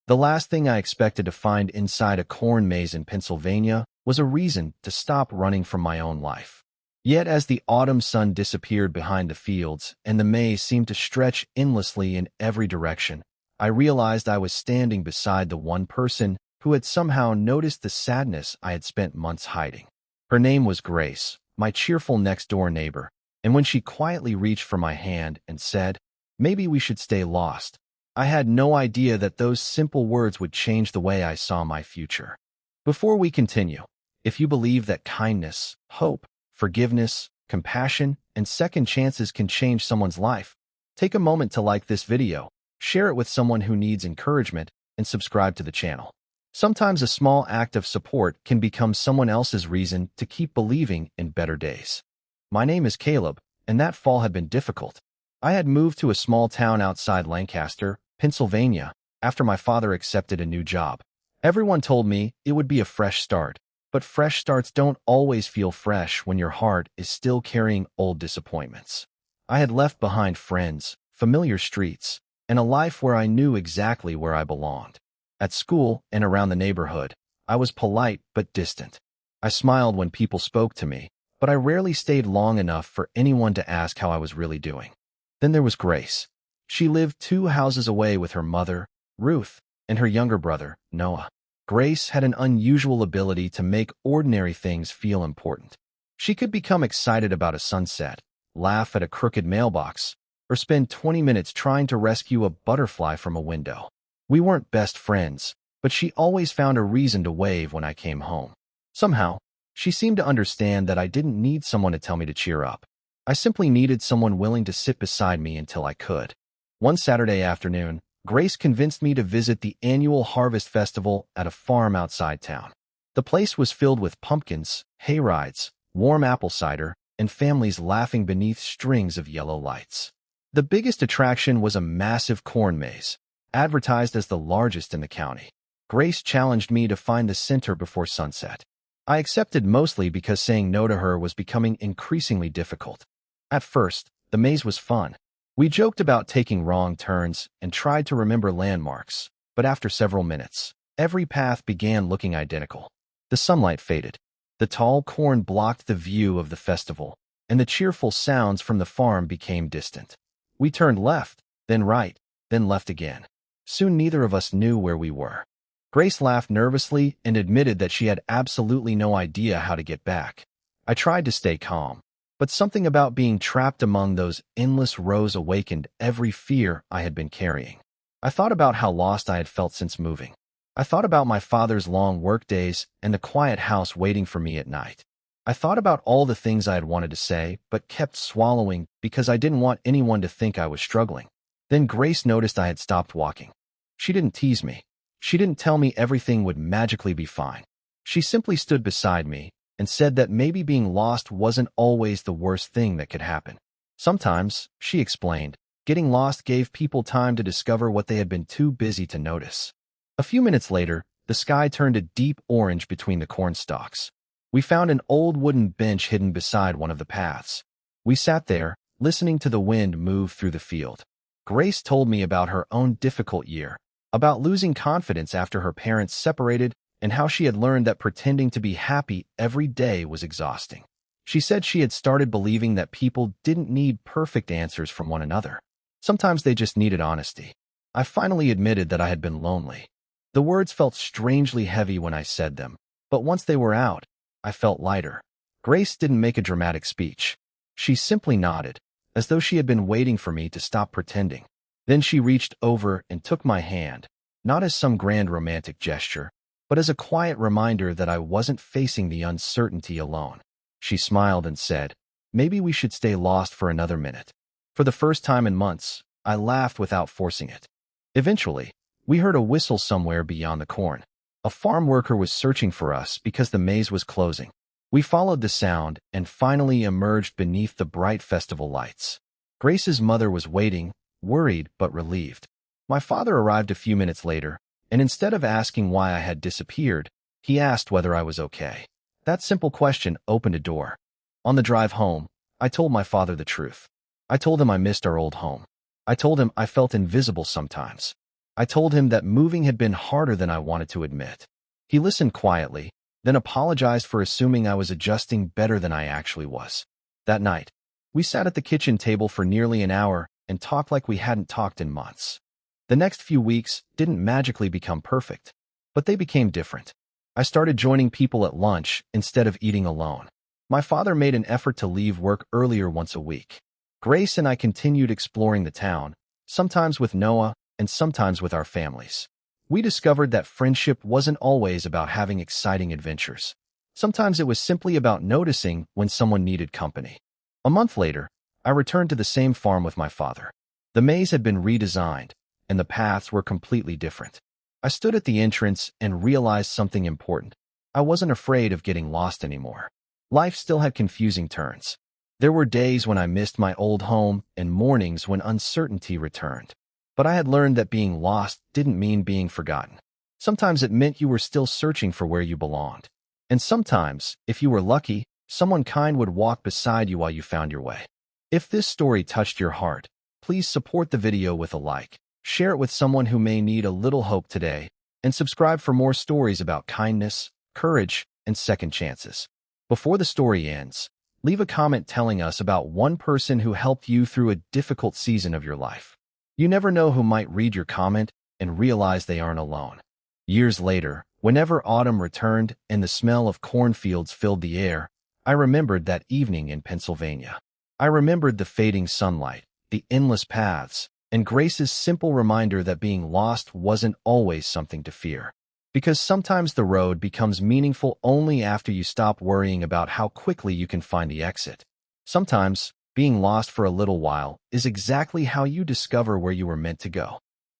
The last thing I expected to find inside a corn maze in Pennsylvania was a reason to stop running from my own life. Yet as the autumn sun disappeared behind the fields and the maze seemed to stretch endlessly in every direction, I realized I was standing beside the one person who had somehow noticed the sadness I had spent months hiding. Her name was Grace, my cheerful next-door neighbor, and when she quietly reached for my hand and said, "Maybe we should stay lost," I had no idea that those simple words would change the way I saw my future. Before we continue, if you believe that kindness, hope, forgiveness, compassion, and second chances can change someone's life, take a moment to like this video, share it with someone who needs encouragement, and subscribe to the channel. Sometimes a small act of support can become someone else's reason to keep believing in better days. My name is Caleb, and that fall had been difficult. I had moved to a small town outside Lancaster, Pennsylvania, after my father accepted a new job. Everyone told me it would be a fresh start, but fresh starts don't always feel fresh when your heart is still carrying old disappointments. I had left behind friends, familiar streets, and a life where I knew exactly where I belonged. At school and around the neighborhood, I was polite but distant. I smiled when people spoke to me, but I rarely stayed long enough for anyone to ask how I was really doing. Then there was Grace. She lived 2 houses away with her mother, Ruth, and her younger brother, Noah. Grace had an unusual ability to make ordinary things feel important. She could become excited about a sunset, laugh at a crooked mailbox, or spend 20 minutes trying to rescue a butterfly from a window. We weren't best friends, but she always found a reason to wave when I came home. Somehow, she seemed to understand that I didn't need someone to tell me to cheer up. I simply needed someone willing to sit beside me until I could. One Saturday afternoon, Grace convinced me to visit the annual Harvest Festival at a farm outside town. The place was filled with pumpkins, hay rides, warm apple cider, and families laughing beneath strings of yellow lights. The biggest attraction was a massive corn maze, advertised as the largest in the county. Grace challenged me to find the center before sunset. I accepted mostly because saying no to her was becoming increasingly difficult. At first, the maze was fun. We joked about taking wrong turns and tried to remember landmarks, but after several minutes, every path began looking identical. The sunlight faded. The tall corn blocked the view of the festival, and the cheerful sounds from the farm became distant. We turned left, then right, then left again. Soon neither of us knew where we were. Grace laughed nervously and admitted that she had absolutely no idea how to get back. I tried to stay calm, but something about being trapped among those endless rows awakened every fear I had been carrying. I thought about how lost I had felt since moving. I thought about my father's long work days and the quiet house waiting for me at night. I thought about all the things I had wanted to say, but kept swallowing because I didn't want anyone to think I was struggling. Then Grace noticed I had stopped walking. She didn't tease me. She didn't tell me everything would magically be fine. She simply stood beside me and said that maybe being lost wasn't always the worst thing that could happen. Sometimes, she explained, getting lost gave people time to discover what they had been too busy to notice. A few minutes later, the sky turned a deep orange between the corn stalks. We found an old wooden bench hidden beside one of the paths. We sat there, listening to the wind move through the field. Grace told me about her own difficult year, about losing confidence after her parents separated, and how she had learned that pretending to be happy every day was exhausting. She said she had started believing that people didn't need perfect answers from one another. Sometimes they just needed honesty. I finally admitted that I had been lonely. The words felt strangely heavy when I said them, but once they were out, I felt lighter. Grace didn't make a dramatic speech. She simply nodded, as though she had been waiting for me to stop pretending. Then she reached over and took my hand, not as some grand romantic gesture, but as a quiet reminder that I wasn't facing the uncertainty alone. She smiled and said, "Maybe we should stay lost for another minute." For the first time in months, I laughed without forcing it. Eventually, we heard a whistle somewhere beyond the corn. A farm worker was searching for us because the maze was closing. We followed the sound and finally emerged beneath the bright festival lights. Grace's mother was waiting, worried but relieved. My father arrived a few minutes later, and instead of asking why I had disappeared, he asked whether I was okay. That simple question opened a door. On the drive home, I told my father the truth. I told him I missed our old home. I told him I felt invisible sometimes. I told him that moving had been harder than I wanted to admit. He listened quietly, then apologized for assuming I was adjusting better than I actually was. That night, we sat at the kitchen table for nearly an hour and talked like we hadn't talked in months. The next few weeks didn't magically become perfect, but they became different. I started joining people at lunch instead of eating alone. My father made an effort to leave work earlier once a week. Grace and I continued exploring the town, sometimes with Noah and sometimes with our families. We discovered that friendship wasn't always about having exciting adventures. Sometimes it was simply about noticing when someone needed company. A month later, I returned to the same farm with my father. The maze had been redesigned, and the paths were completely different. I stood at the entrance and realized something important. I wasn't afraid of getting lost anymore. Life still had confusing turns. There were days when I missed my old home and mornings when uncertainty returned. But I had learned that being lost didn't mean being forgotten. Sometimes it meant you were still searching for where you belonged. And sometimes, if you were lucky, someone kind would walk beside you while you found your way. If this story touched your heart, please support the video with a like, share it with someone who may need a little hope today, and subscribe for more stories about kindness, courage, and second chances. Before the story ends, leave a comment telling us about one person who helped you through a difficult season of your life. You never know who might read your comment and realize they aren't alone. Years later, whenever autumn returned and the smell of cornfields filled the air, I remembered that evening in Pennsylvania. I remembered the fading sunlight, the endless paths, and Grace's simple reminder that being lost wasn't always something to fear. Because sometimes the road becomes meaningful only after you stop worrying about how quickly you can find the exit. Sometimes, being lost for a little while is exactly how you discover where you were meant to go.